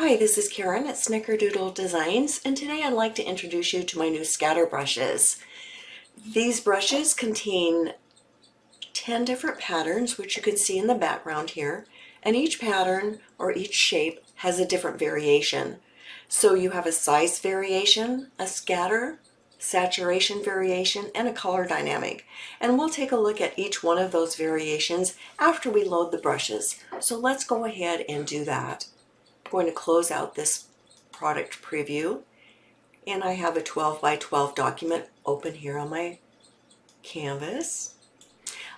Hi, this is Karen at Snickerdoodle Designs, and today I'd like to introduce you to my new scatter brushes. These brushes contain 10 different patterns, which you can see in the background here, and each pattern or each shape has a different variation. So you have a size variation, a scatter, saturation variation, and a color dynamic. And we'll take a look at each one of those variations after we load the brushes. So let's go ahead and do that. Going to close out this product preview, and I have a 12 by 12 document open here on my canvas.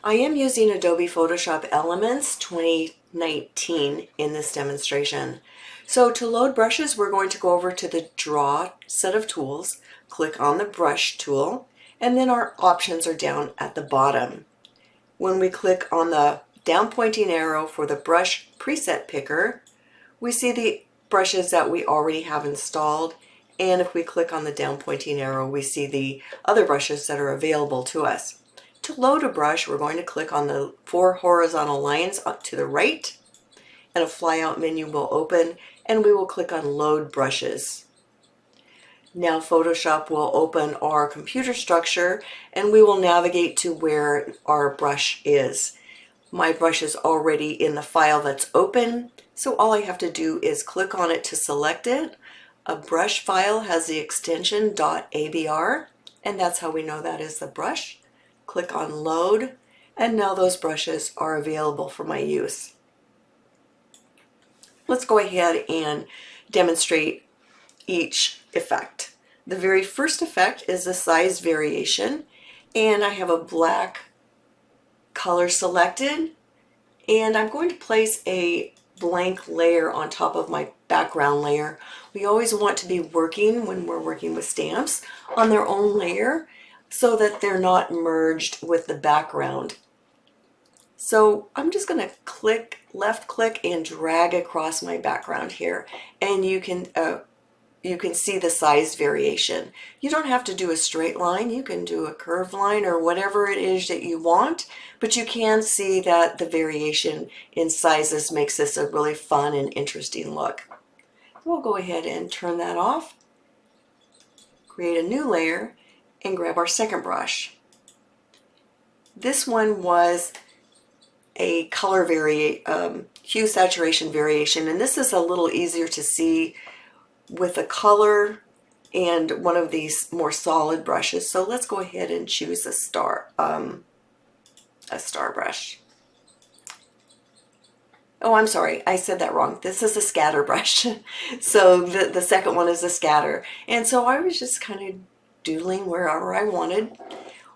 I am using Adobe Photoshop Elements 2019 in this demonstration. So to load brushes, we're going to go over to the Draw set of tools, click on the Brush tool, and then our options are down at the bottom. When we click on the down pointing arrow for the Brush Preset Picker, we see the brushes that we already have installed, and if we click on the down pointing arrow, we see the other brushes that are available to us. To load a brush, we're going to click on the 4 horizontal lines up to the right, and a flyout menu will open, and we will click on Load Brushes. Now Photoshop will open our computer structure, and we will navigate to where our brush is. My brush is already in the file that's open, so all I have to do is click on it to select it. A brush file has the extension .abr, and that's how we know that is the brush. Click on Load, and now those brushes are available for my use. Let's go ahead and demonstrate each effect. The very first effect is the size variation, and I have a black color selected, and I'm going to place a blank layer on top of my background layer. We always want to be working, when we're working with stamps, on their own layer so that they're not merged with the background. So I'm just going to left click and drag across my background here, and you can see the size variation. You don't have to do a straight line, you can do a curved line or whatever it is that you want, but you can see that the variation in sizes makes this a really fun and interesting look. We'll go ahead and turn that off, create a new layer, and grab our second brush. This one was a color hue saturation variation, and this is a little easier to see with a color and one of these more solid brushes. So let's go ahead and choose a star brush. Oh, I'm sorry, I said that wrong. This is a scatter brush. So the second one is a scatter. And so I was just kind of doodling wherever I wanted.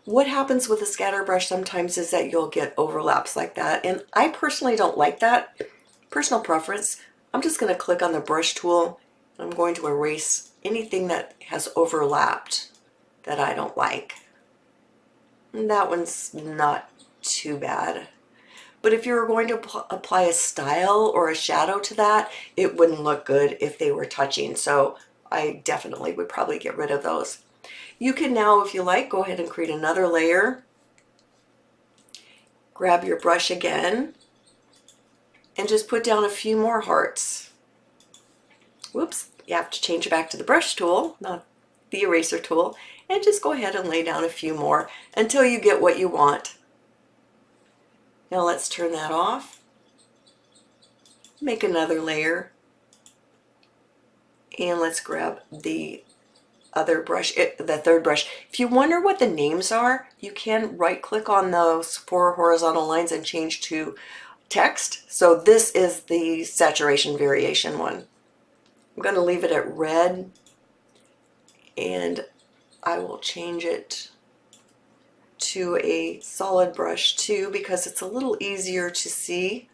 What happens with a scatter brush sometimes is that you'll get overlaps like that. And I personally don't like that. Personal preference. I'm just going to click on the brush tool. I'm going to erase anything that has overlapped that I don't like. And that one's not too bad. But if you were going to apply a style or a shadow to that, it wouldn't look good if they were touching. So I definitely would probably get rid of those. You can now, if you like, go ahead and create another layer. Grab your brush again and just put down a few more hearts. Whoops, you have to change it back to the brush tool, not the eraser tool, and just go ahead and lay down a few more until you get what you want. Now let's turn that off, make another layer, and let's grab the other brush, the third brush. If you wonder what the names are, you can right click on those 4 horizontal lines and change to text. So this is the saturation variation one. I'm going to leave it at red, and I will change it to a solid brush too, because it's a little easier to see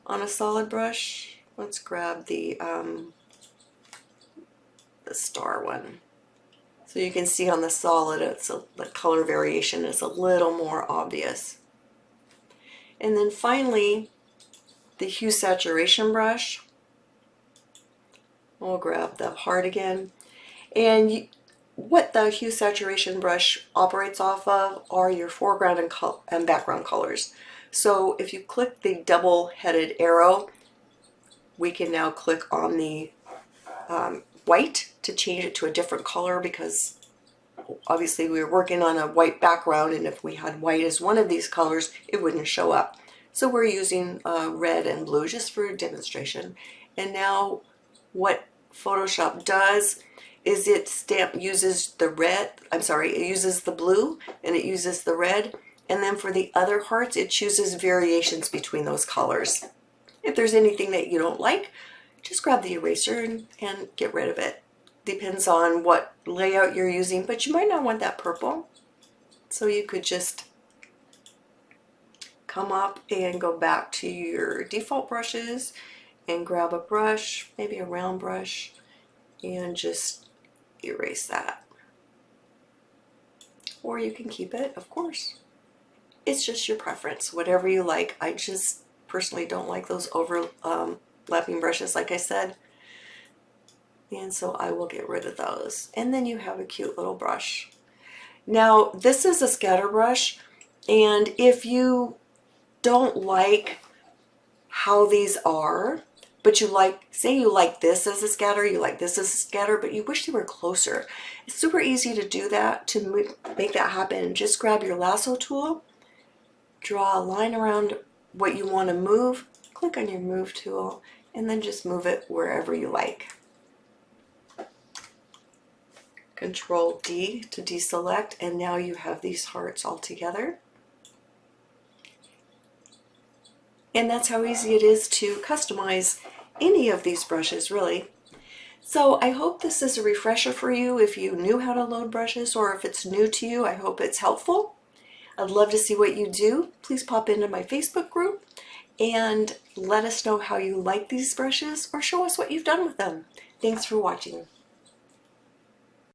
on a solid brush. Let's grab the star one. So you can see on the solid, the color variation is a little more obvious. And then finally, the Hue Saturation brush. We'll grab the heart again. And what the Hue Saturation brush operates off of are your foreground and background colors. So if you click the double-headed arrow, we can now click on the white to change it to a different color, because obviously we were working on a white background, and if we had white as one of these colors, it wouldn't show up. So we're using red and blue just for demonstration. And now what Photoshop does is it uses the blue and it uses the red, and then for the other hearts it chooses variations between those colors. If there's anything that you don't like, just grab the eraser and get rid of it. Depends on what layout you're using, but you might not want that purple. So you could just come up and go back to your default brushes and grab a brush, maybe a round brush, and just erase that. Or you can keep it, of course. It's just your preference, whatever you like. I just personally don't like those overlapping brushes, like I said. And so I will get rid of those. And then you have a cute little brush. Now, this is a scatter brush, and if you don't like how these are, but you like, say you like this as a scatter, you like this as a scatter, but you wish they were closer. It's super easy to do that, to make that happen. Just grab your lasso tool, draw a line around what you want to move, click on your move tool, and then just move it wherever you like. Control D to deselect, and now you have these hearts all together. And that's how easy it is to customize any of these brushes, really. So I hope this is a refresher for you if you knew how to load brushes, or if it's new to you, I hope it's helpful. I'd love to see what you do. Please pop into my Facebook group and let us know how you like these brushes, or show us what you've done with them. Thanks for watching.